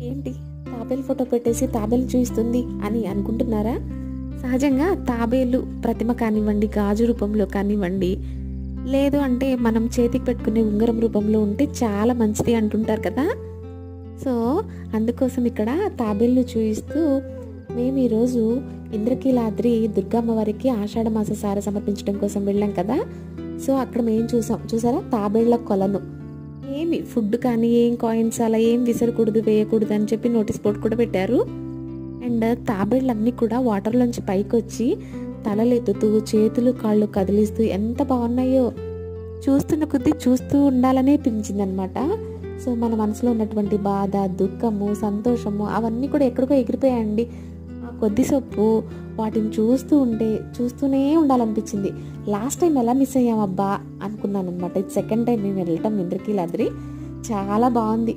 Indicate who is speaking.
Speaker 1: ఏంటి తాబేలు ఫోటో పెట్టేసి తాబేలు చూపిస్తుంది అని అనుకుంటున్నారా? సహజంగా తాబేలు ప్రతిమ కానివ్వండి, గాజు రూపంలో కానివ్వండి, లేదు అంటే మనం చేతికి పెట్టుకునే ఉంగరం రూపంలో ఉంటే చాలా మంచిది అంటుంటారు కదా. సో అందుకోసం ఇక్కడ తాబేలును చూపిస్తూ మేము ఈరోజు ఇంద్రకీలాద్రి దుర్గమ్మవారికి ఆషాఢ మాస సార సమర్పించడం కోసం వెళ్ళాం కదా. సో అక్కడ మేము చూసారా తాబేళ్ల కొలను. ఏమి ఫుడ్ కానీ ఏం కాయిన్స్ అలా ఏం విసరకూడదు, వేయకూడదు అని చెప్పి నోటీస్ బోర్డు కూడా పెట్టారు. అండ్ తాబేళ్ళన్నీ కూడా వాటర్లోంచి పైకి వచ్చి తలలెత్తుతూ చేతులు కాళ్ళు కదిలిస్తూ ఎంత బాగున్నాయో, చూస్తున్న కొద్దీ చూస్తూ ఉండాలనే అనిపించింది అనమాట. సో మన మనసులో ఉన్నటువంటి బాధ, దుఃఖము, సంతోషము అవన్నీ కూడా ఎక్కడికో ఎగిరిపోయాయండి. ఆ కొద్దిసేపు వాటిని చూస్తూనే ఉండాలనిపించింది. లాస్ట్ టైం ఎలా మిస్ అయ్యామబ్బా అనుకున్నాను అనమాట. ఇది సెకండ్ టైం మేము వెళ్ళటం ఇంద్రకీలాద్రి. చాలా బాగుంది.